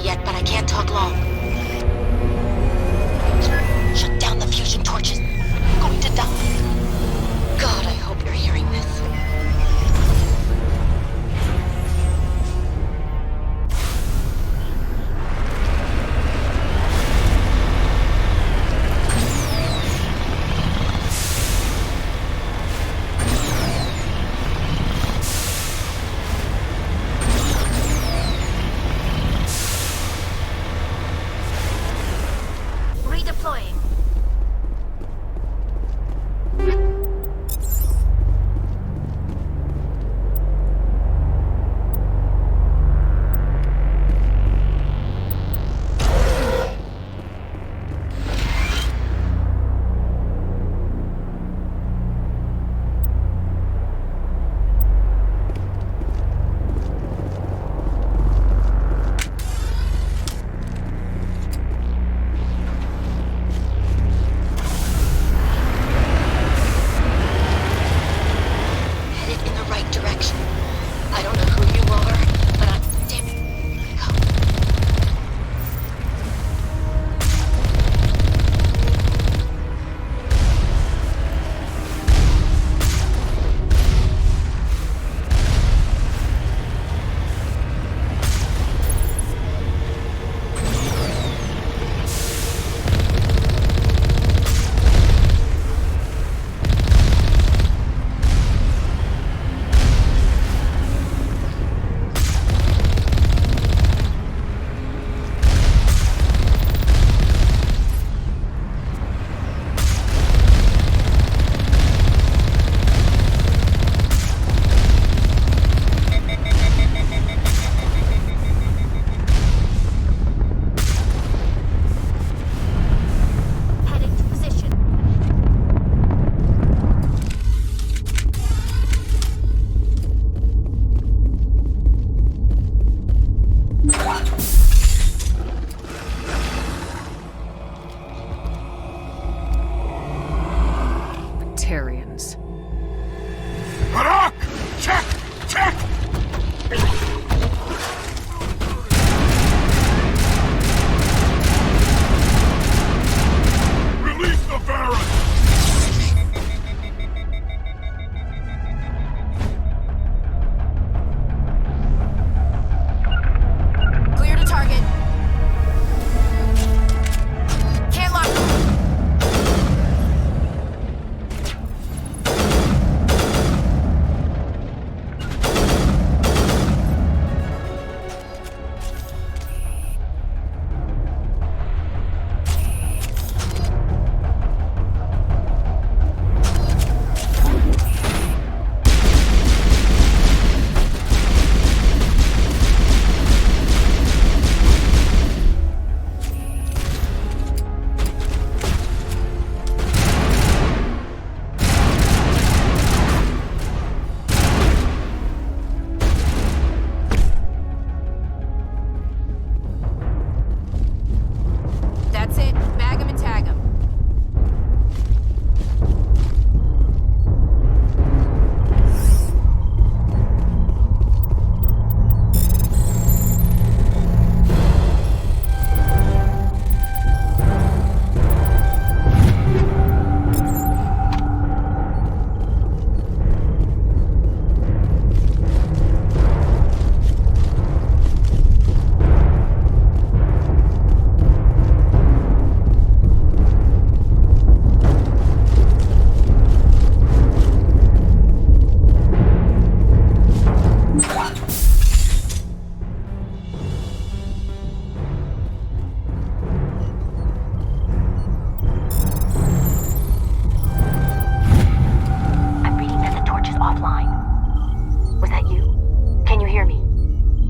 yet, but I can't talk long. Shut down the fusion torches. I'm going to die. God, I hope you're hearing this.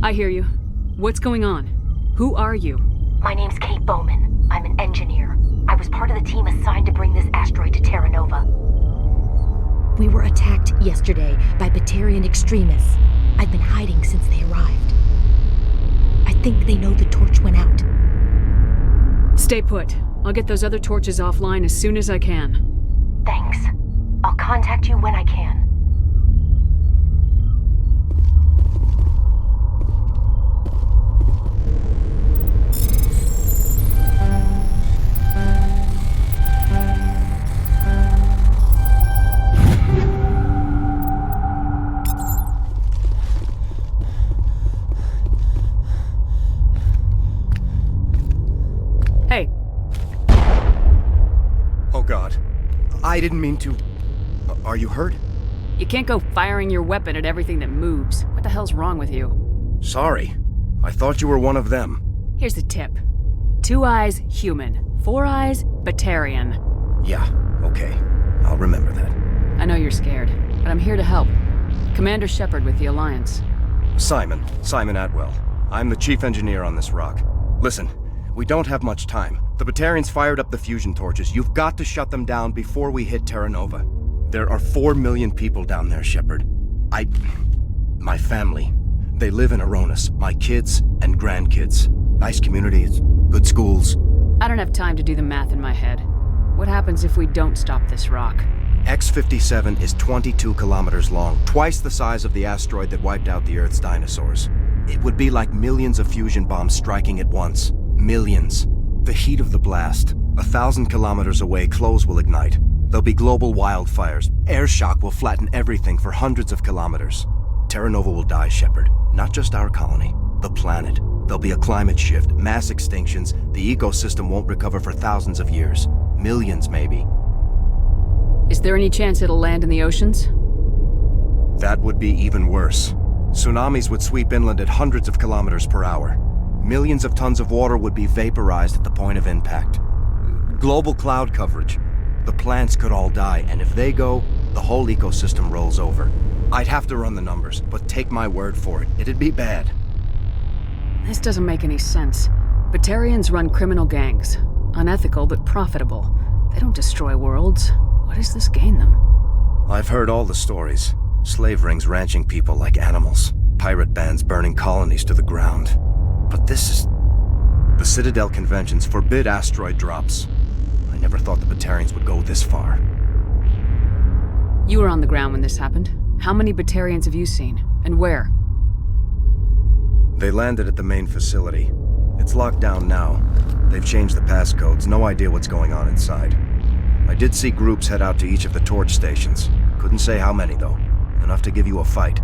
I hear you. What's going on? Who are you? My name's Kate Bowman. I'm an engineer. I was part of the team assigned to bring this asteroid to Terra Nova. We were attacked yesterday by Batarian extremists. I've been hiding since they arrived. I think they know the torch went out. Stay put. I'll get those other torches offline as soon as I can. Thanks. I'll contact you when I can. Hey, Oh God. I didn't mean to... Are you hurt? you can't go firing your weapon at everything that moves. What the hell's wrong with you? Sorry. I thought you were one of them. Here's the tip. 2 eyes, human. 4 eyes, Batarian. Yeah, okay. I'll remember that. I know you're scared, but I'm here to help. Commander Shepard with the Alliance. Simon Atwell. I'm the chief engineer on this rock. Listen, we don't have much time. The Batarians fired up the fusion torches. You've got to shut them down before we hit Terra Nova. There are 4 million people down there, Shepard. My family. They live in Aronis. My kids and grandkids. Nice communities, good schools. I don't have time to do the math in my head. What happens if we don't stop this rock? X57 is 22 kilometers long, twice the size of the asteroid that wiped out the Earth's dinosaurs. It would be like millions of fusion bombs striking at once. Millions. The heat of the blast. 1,000 kilometers away, clothes will ignite. There'll be global wildfires. Air shock will flatten everything for hundreds of kilometers. Terra Nova will die, Shepard. Not just our colony. The planet. There'll be a climate shift, mass extinctions. The ecosystem won't recover for thousands of years. Millions, maybe. Is there any chance it'll land in the oceans? That would be even worse. Tsunamis would sweep inland at hundreds of kilometers per hour. Millions of tons of water would be vaporized at the point of impact. Global cloud coverage. The plants could all die, and if they go, the whole ecosystem rolls over. I'd have to run the numbers, but take my word for it, it'd be bad. This doesn't make any sense. Batarians run criminal gangs. Unethical, but profitable. They don't destroy worlds. What does this gain them? I've heard all the stories. Slave rings ranching people like animals. Pirate bands burning colonies to the ground. But this is... The Citadel conventions forbid asteroid drops. I never thought the Batarians would go this far. You were on the ground when this happened. How many Batarians have you seen? And where? They landed at the main facility. It's locked down now. They've changed the passcodes. No idea what's going on inside. I did see groups head out to each of the torch stations. Couldn't say how many, though. Enough to give you a fight.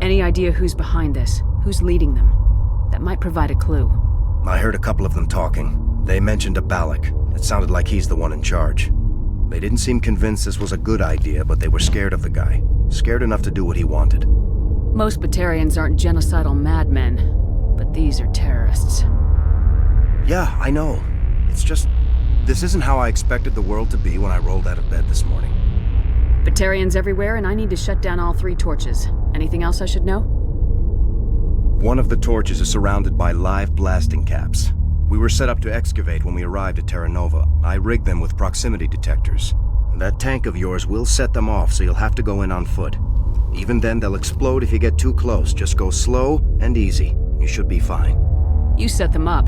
Any idea who's behind this? Who's leading them? That might provide a clue. I heard a couple of them talking. They mentioned a Balak. It sounded like he's the one in charge. They didn't seem convinced this was a good idea, but they were scared of the guy. Scared enough to do what he wanted. Most Batarians aren't genocidal madmen, but these are terrorists. Yeah, I know. It's just... This isn't how I expected the world to be when I rolled out of bed this morning. Batarians everywhere, and I need to shut down all 3 torches. Anything else I should know? One of the torches is surrounded by live blasting caps. We were set up to excavate when we arrived at Terra Nova. I rigged them with proximity detectors. That tank of yours will set them off, so you'll have to go in on foot. Even then, they'll explode if you get too close. Just go slow and easy. You should be fine. You set them up.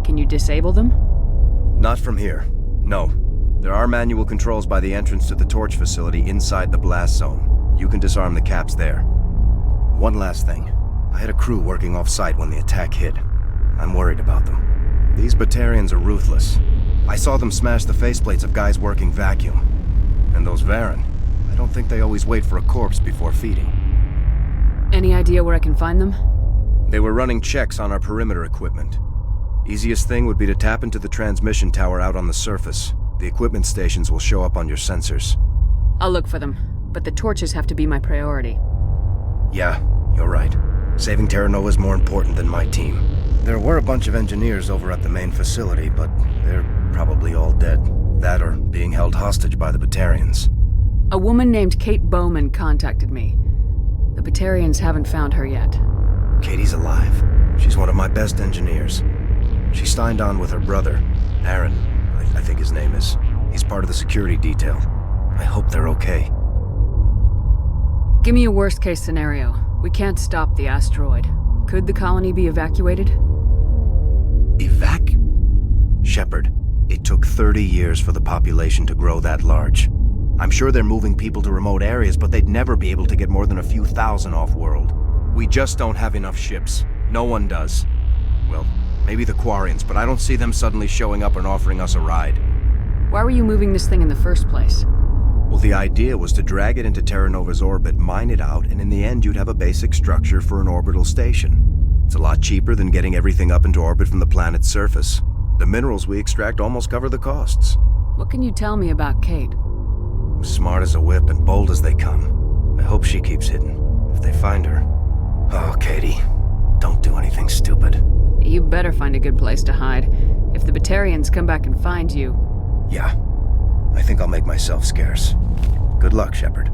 Can you disable them? Not from here. No. There are manual controls by the entrance to the torch facility inside the blast zone. You can disarm the caps there. One last thing. I had a crew working off-site when the attack hit. I'm worried about them. These Batarians are ruthless. I saw them smash the faceplates of guys working vacuum. And those Varen, I don't think they always wait for a corpse before feeding. Any idea where I can find them? They were running checks on our perimeter equipment. Easiest thing would be to tap into the transmission tower out on the surface. The equipment stations will show up on your sensors. I'll look for them, but the torches have to be my priority. Yeah, you're right. Saving Terra Nova is more important than my team. There were a bunch of engineers over at the main facility, but they're probably all dead. That or being held hostage by the Batarians. A woman named Kate Bowman contacted me. The Batarians haven't found her yet. Katie's alive. She's one of my best engineers. She signed on with her brother, Aaron, I think his name is. He's part of the security detail. I hope they're okay. Give me a worst-case scenario. We can't stop the asteroid. Could the colony be evacuated? Shepard, it took 30 years for the population to grow that large. I'm sure they're moving people to remote areas, but they'd never be able to get more than a few thousand off-world. We just don't have enough ships. No one does. Well, maybe the Quarians, but I don't see them suddenly showing up and offering us a ride. Why were you moving this thing in the first place? Well, the idea was to drag it into Terra Nova's orbit, mine it out, and in the end you'd have a basic structure for an orbital station. It's a lot cheaper than getting everything up into orbit from the planet's surface. The minerals we extract almost cover the costs. What can you tell me about Kate? Smart as a whip and bold as they come. I hope she keeps hidden, if they find her. Oh, Katie, don't do anything stupid. You better find a good place to hide. If the Batarians come back and find you... Yeah, I think I'll make myself scarce. Good luck, Shepard.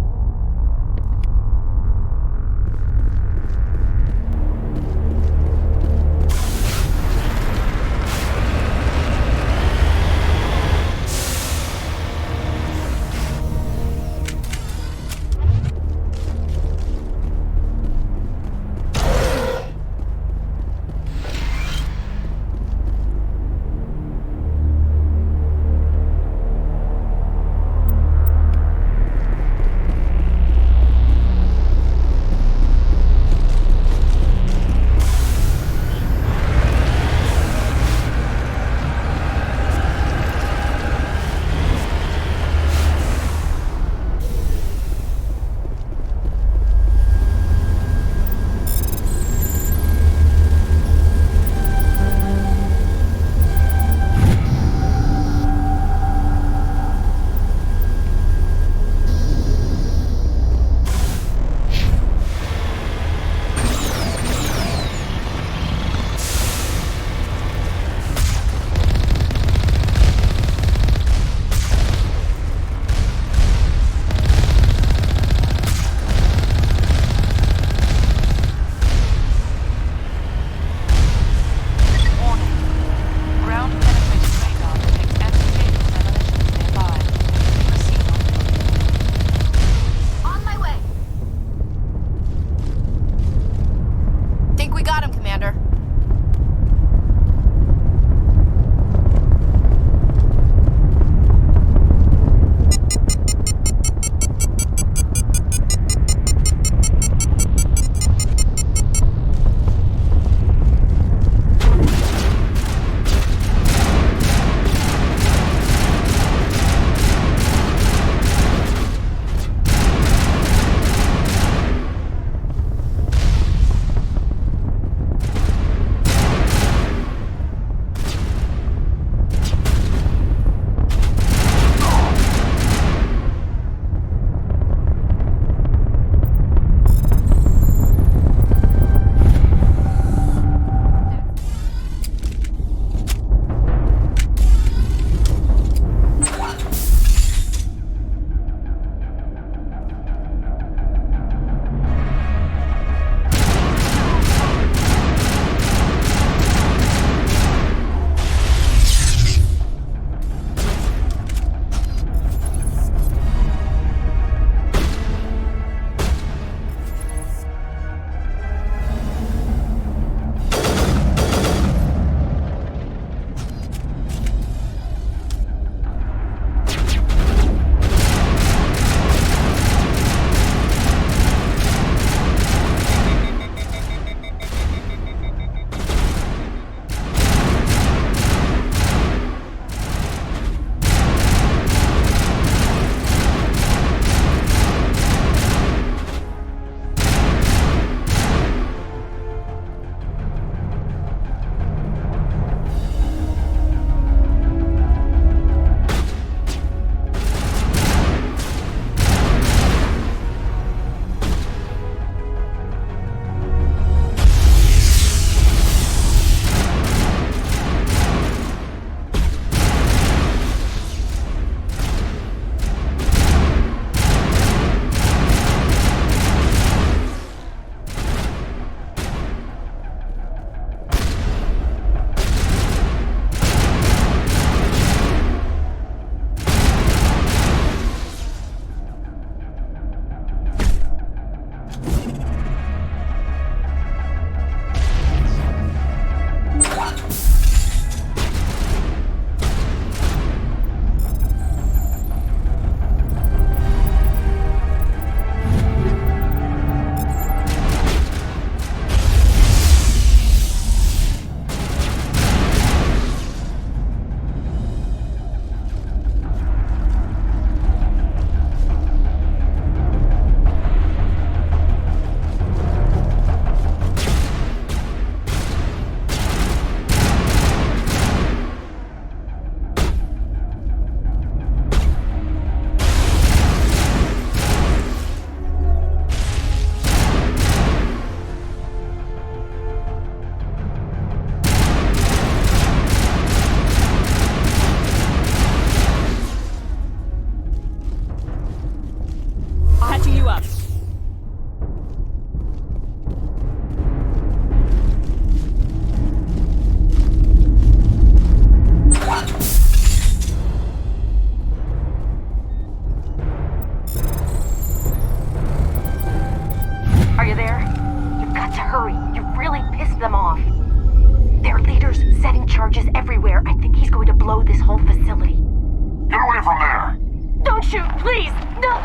from there! Don't shoot, please! No!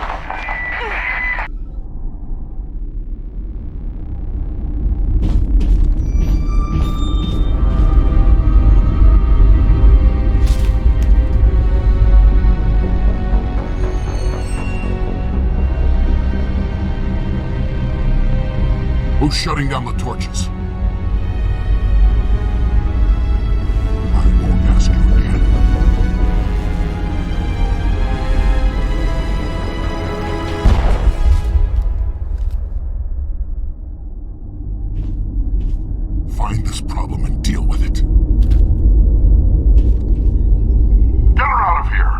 Who's shutting down the torches? I won't ask you again. Find this problem and deal with it. Get her out of here!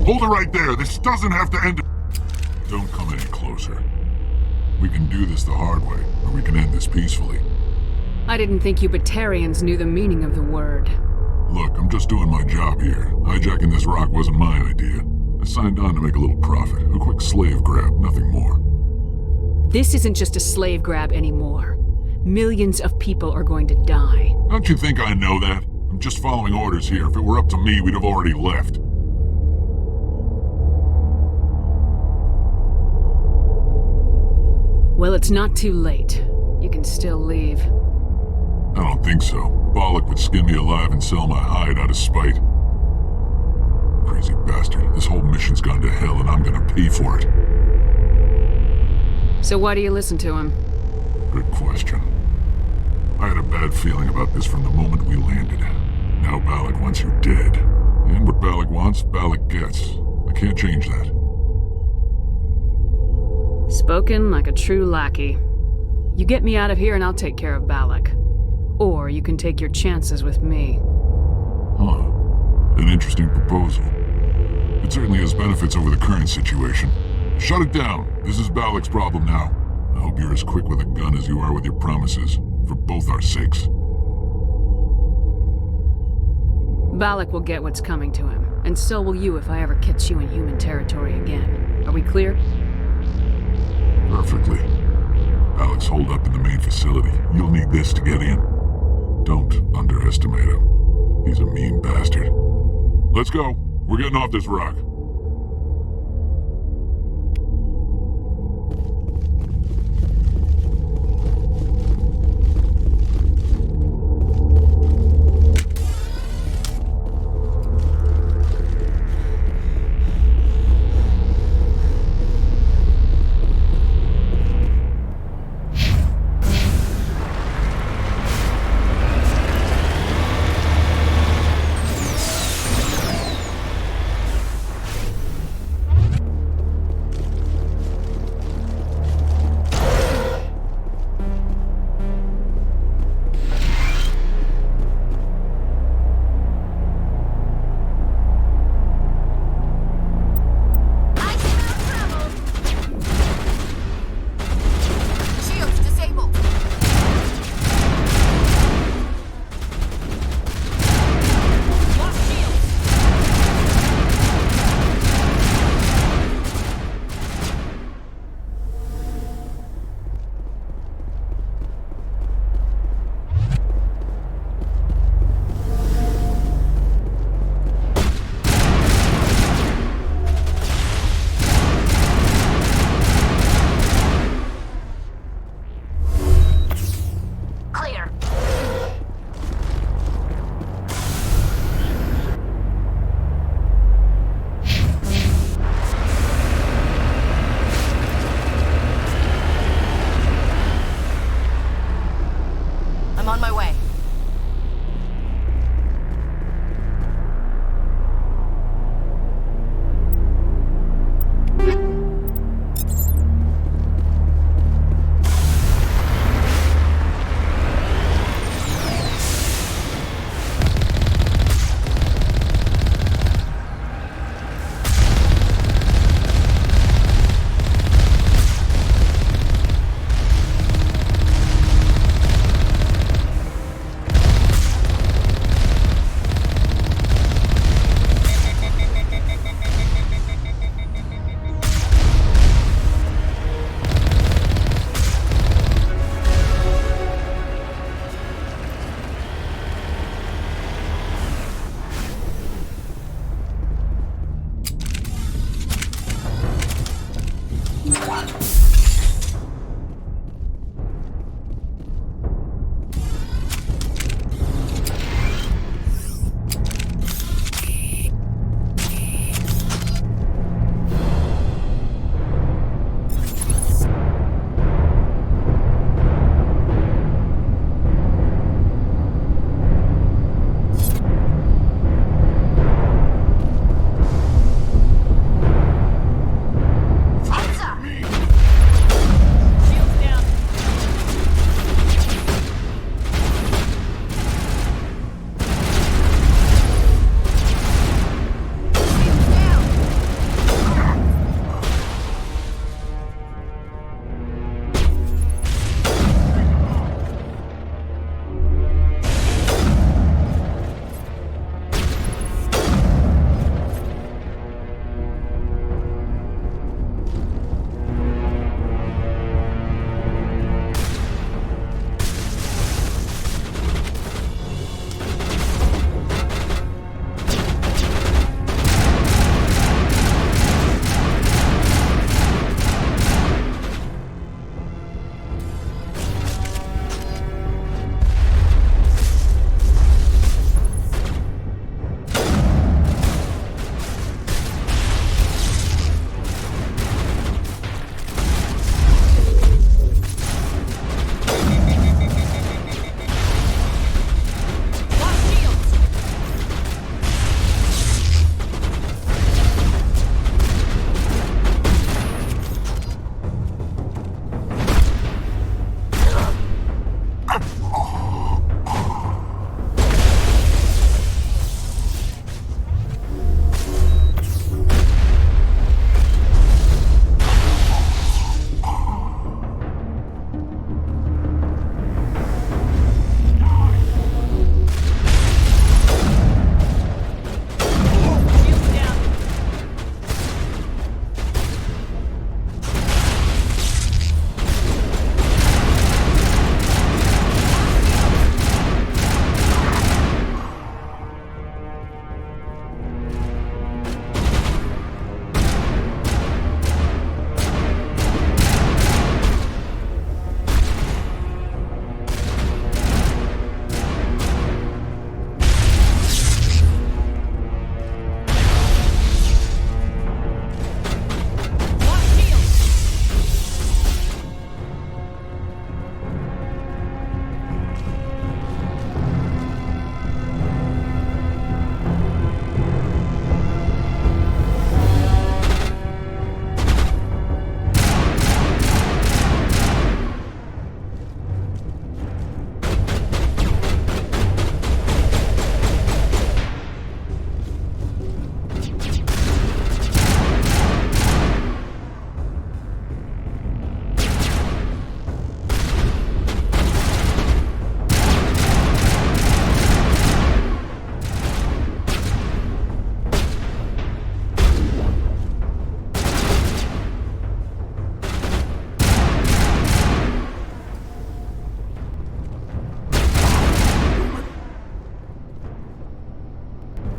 Hold it right there. This doesn't have to end. Don't come any closer. We can do this the hard way, or we can end this peacefully. I didn't think you Batarians knew the meaning of the word. Look, I'm just doing my job here. Hijacking this rock wasn't my idea. I signed on to make a little profit. A quick slave grab, nothing more. This isn't just a slave grab anymore. Millions of people are going to die. Don't you think I know that? I'm just following orders here. If it were up to me, we'd have already left. Well, it's not too late. You can still leave. I don't think so. Bollock would skin me alive and sell my hide out of spite. Crazy bastard. This whole mission's gone to hell and I'm gonna pay for it. So why do you listen to him? Good question. I had a bad feeling about this from the moment we landed. Now Balak wants you dead. And what Balak wants, Balak gets. I can't change that. Spoken like a true lackey. You get me out of here and I'll take care of Balak. Or you can take your chances with me. Huh. An interesting proposal. It certainly has benefits over the current situation. Shut it down. This is Balak's problem now. I hope you're as quick with a gun as you are with your promises. For both our sakes. Balak will get what's coming to him, and so will you if I ever catch you in human territory again. Are we clear? Perfectly. Balak's holed up in the main facility. You'll need this to get in. Don't underestimate him. He's a mean bastard. Let's go. We're getting off this rock.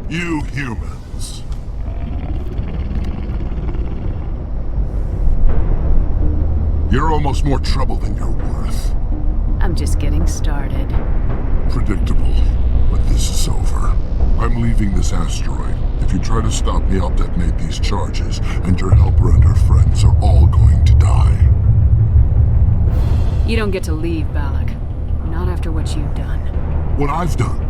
You humans. You're almost more trouble than you're worth. I'm just getting started. Predictable, but this is over. I'm leaving this asteroid. If you try to stop me, I'll detonate these charges, and your helper and her friends are all going to die. You don't get to leave, Balak. Not after what you've done. What I've done?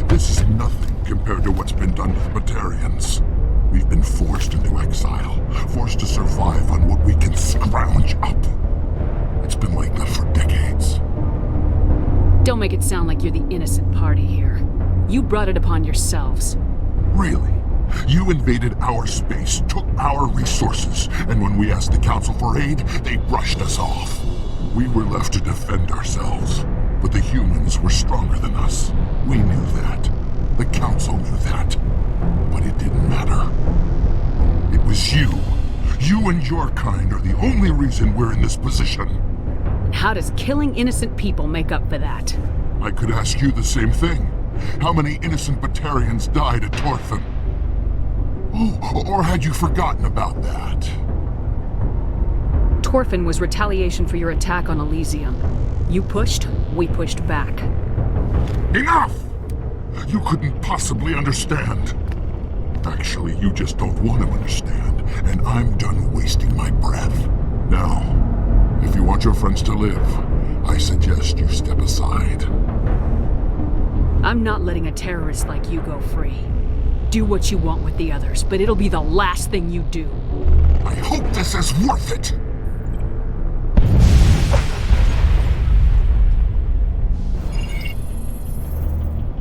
This is nothing compared to what's been done to the Batarians. We've been forced into exile, forced to survive on what we can scrounge up. It's been like that for decades. Don't make it sound like you're the innocent party here. You brought it upon yourselves. Really? You invaded our space, took our resources, and when we asked the Council for aid, they brushed us off. We were left to defend ourselves, but the humans were stronger than us. We knew that. The Council knew that. But it didn't matter. It was you. You and your kind are the only reason we're in this position. How does killing innocent people make up for that? I could ask you the same thing. How many innocent Batarians died at Torfan? Oh, or had you forgotten about that? Torfan was retaliation for your attack on Elysium. You pushed, we pushed back. Enough! You couldn't possibly understand. Actually, you just don't want to understand, and I'm done wasting my breath. Now, if you want your friends to live, I suggest you step aside. I'm not letting a terrorist like you go free. Do what you want with the others, but it'll be the last thing you do. I hope this is worth it!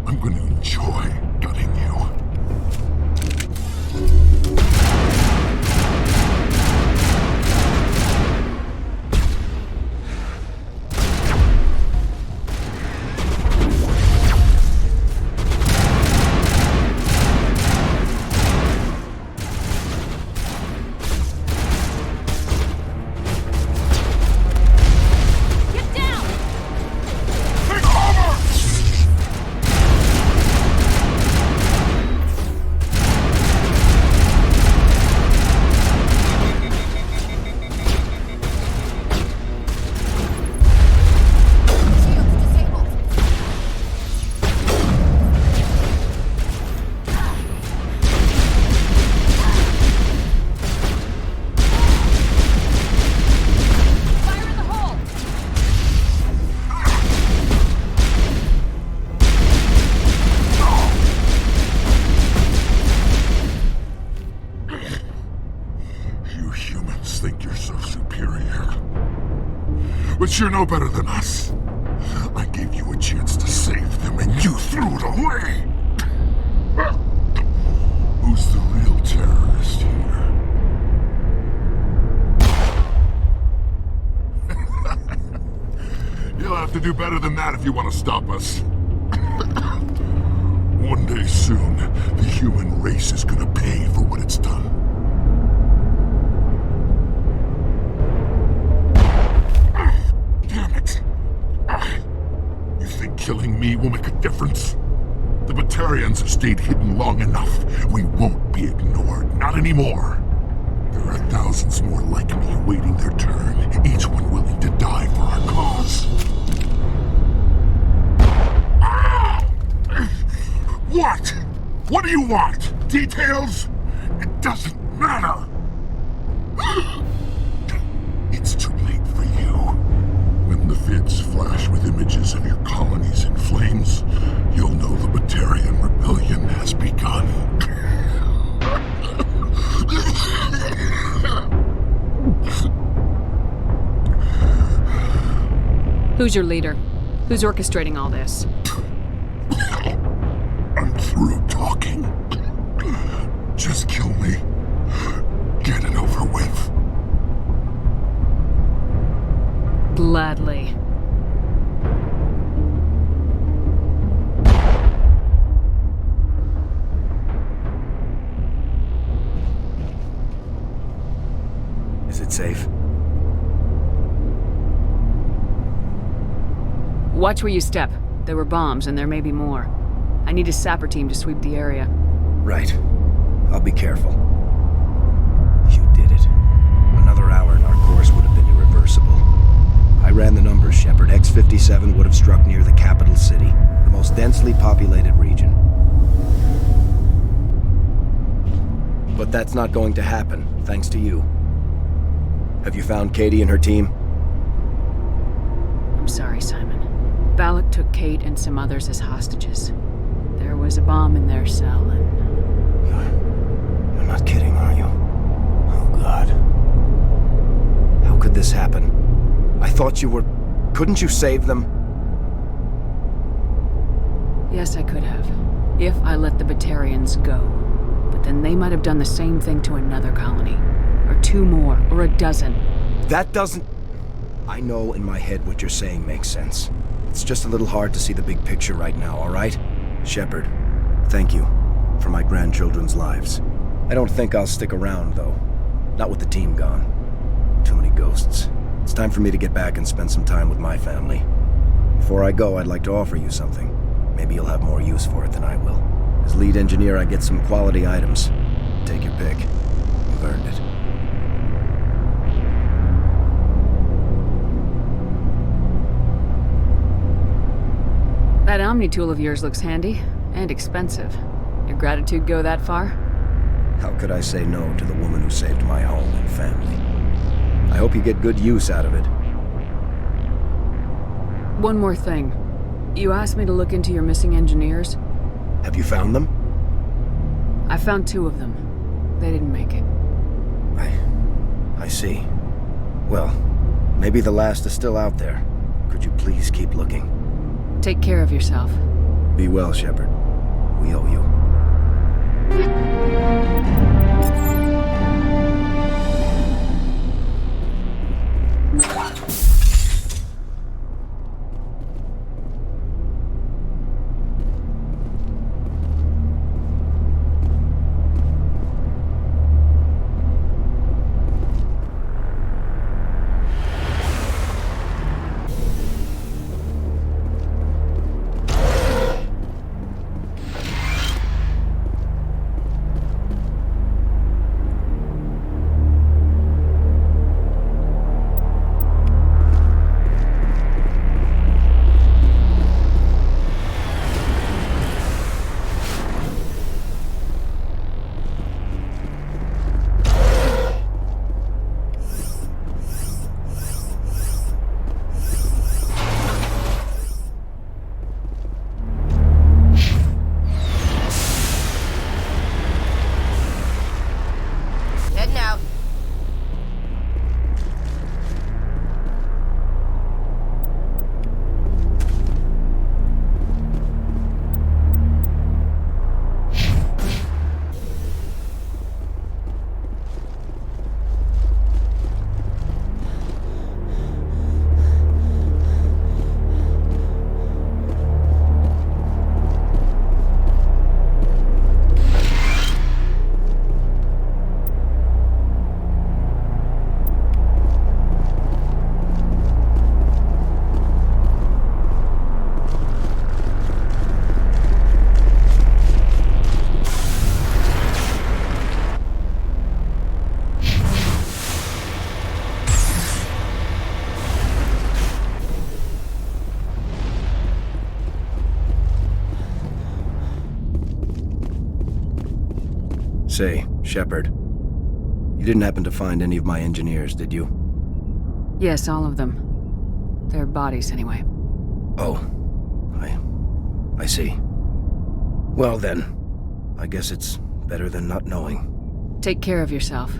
I'm going to enjoy gutting you. But you're no better than us. I gave you a chance to save them, and you threw it away! Who's the real terrorist here? You'll have to do better than that if you want to stop us. One day soon, the human race is gonna pay for what it's done. Damn it! You think killing me will make a difference? The Batarians have stayed hidden long enough. We won't be ignored, not anymore. There are thousands more like me waiting their turn, each one willing to die for our cause. What? What do you want? Details? It doesn't matter. It's too late for you. When the vids flash with images of your colonies in flames, you'll know the Batarian rebellion has begun. Who's your leader? Who's orchestrating all this? I'm through talking. Just kill me. Get it over with. Gladly. Is it safe? Watch where you step. There were bombs, and there may be more. I need a sapper team to sweep the area. Right. I'll be careful. You did it. Another hour and our course would have been irreversible. I ran the numbers, Shepard. X57 would have struck near the capital city, the most densely populated region. But that's not going to happen, thanks to you. Have you found Katie and her team? I'm sorry, Simon. Balak took Kate and some others as hostages. There was a bomb in their cell and... You're not kidding, are you? Oh, God. How could this happen? I thought you were... Couldn't you save them? Yes, I could have. If I let the Batarians go. But then they might have done the same thing to another colony. Or 2 more, or a dozen. That doesn't... I know in my head what you're saying makes sense. It's just a little hard to see the big picture right now, all right? Shepard, thank you for my grandchildren's lives. I don't think I'll stick around, though. Not with the team gone. Too many ghosts. It's time for me to get back and spend some time with my family. Before I go, I'd like to offer you something. Maybe you'll have more use for it than I will. As lead engineer, I get some quality items. Take your pick. You've earned it. That Omni tool of yours looks handy, and expensive. Your gratitude go that far? How could I say no to the woman who saved my home and family? I hope you get good use out of it. One more thing. You asked me to look into your missing engineers. Have you found them? I found 2 of them. They didn't make it. I see. Well, maybe the last is still out there. Could you please keep looking? Take care of yourself. Be well, Shepard. We owe you. Say, Shepard, you didn't happen to find any of my engineers, did you? Yes, all of them. Their bodies, anyway. Oh, I see. Well then, I guess it's better than not knowing. Take care of yourself.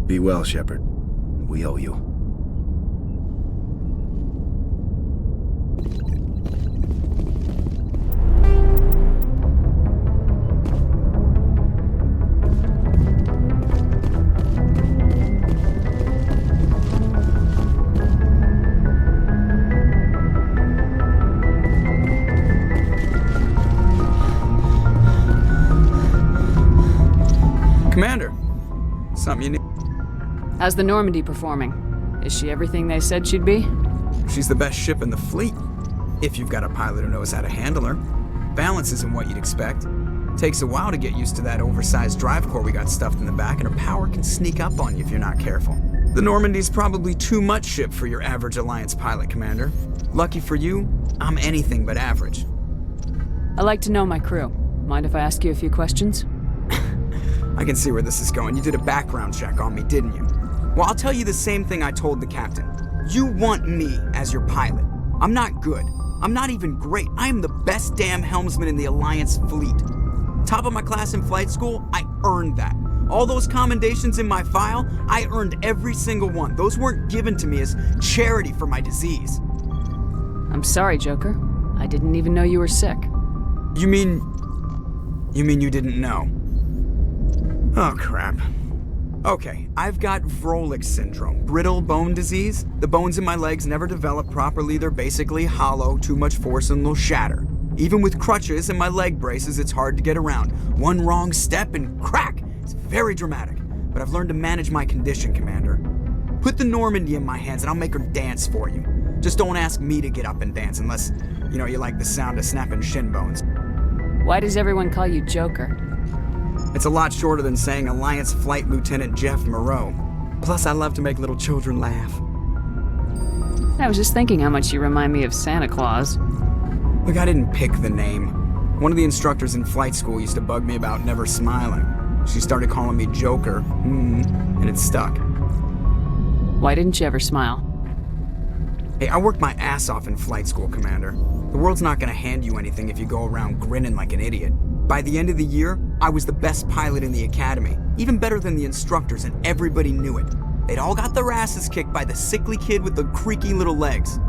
Be well, Shepard. We owe you. Commander, something you need? How's the Normandy performing? Is she everything they said she'd be? She's the best ship in the fleet, if you've got a pilot who knows how to handle her. Balance isn't what you'd expect. Takes a while to get used to that oversized drive core we got stuffed in the back, and her power can sneak up on you if you're not careful. The Normandy's probably too much ship for your average Alliance pilot, Commander. Lucky for you, I'm anything but average. I like to know my crew. Mind if I ask you a few questions? I can see where this is going. You did a background check on me, didn't you? Well, I'll tell you the same thing I told the captain. You want me as your pilot. I'm not good. I'm not even great. I am the best damn helmsman in the Alliance fleet. Top of my class in flight school, I earned that. All those commendations in my file, I earned every single one. Those weren't given to me as charity for my disease. I'm sorry, Joker. I didn't even know you were sick. You mean you didn't know? Oh, crap. Okay, I've got Vrolich syndrome, brittle bone disease. The bones in my legs never develop properly. They're basically hollow, too much force and they'll shatter. Even with crutches and my leg braces, it's hard to get around. One wrong step and crack! It's very dramatic, but I've learned to manage my condition, Commander. Put the Normandy in my hands and I'll make her dance for you. Just don't ask me to get up and dance unless, you like the sound of snapping shin bones. Why does everyone call you Joker? It's a lot shorter than saying Alliance Flight Lieutenant Jeff Moreau. Plus, I love to make little children laugh. I was just thinking how much you remind me of Santa Claus. Look, I didn't pick the name. One of the instructors in flight school used to bug me about never smiling. She started calling me Joker, and it stuck. Why didn't you ever smile? Hey, I worked my ass off in flight school, Commander. The world's not gonna hand you anything if you go around grinning like an idiot. By the end of the year, I was the best pilot in the academy, even better than the instructors, and everybody knew it. They'd all got their asses kicked by the sickly kid with the creaky little legs.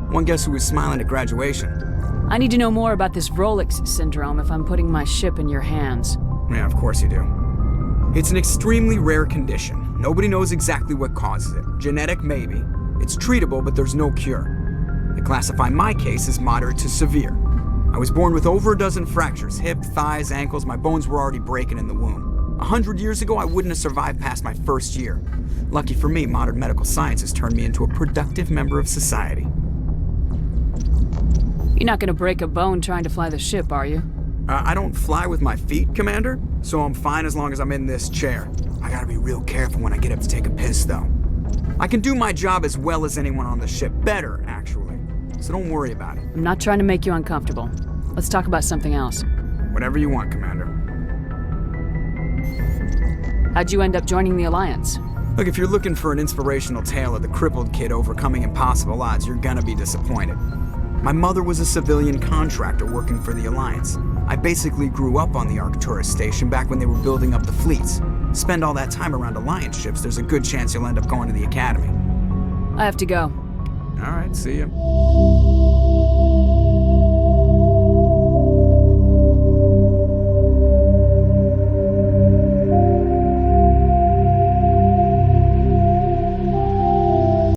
One guess who was smiling at graduation? I need to know more about this Vrolich syndrome if I'm putting my ship in your hands. Yeah, of course you do. It's an extremely rare condition. Nobody knows exactly what causes it. Genetic, maybe. It's treatable, but there's no cure. They classify my case as moderate to severe. I was born with over a dozen fractures, hip, thighs, ankles. My bones were already breaking in the womb. 100 years ago, I wouldn't have survived past my first year. Lucky for me, modern medical science has turned me into a productive member of society. You're not gonna break a bone trying to fly the ship, are you? I don't fly with my feet, Commander, so I'm fine as long as I'm in this chair. I gotta be real careful when I get up to take a piss, though. I can do my job as well as anyone on the ship. Better, actually. So don't worry about it. I'm not trying to make you uncomfortable. Let's talk about something else. Whatever you want, Commander. How'd you end up joining the Alliance? Look, if you're looking for an inspirational tale of the crippled kid overcoming impossible odds, you're gonna be disappointed. My mother was a civilian contractor working for the Alliance. I basically grew up on the Arcturus station back when they were building up the fleets. Spend all that time around Alliance ships, there's a good chance you'll end up going to the Academy. I have to go. All right, see ya.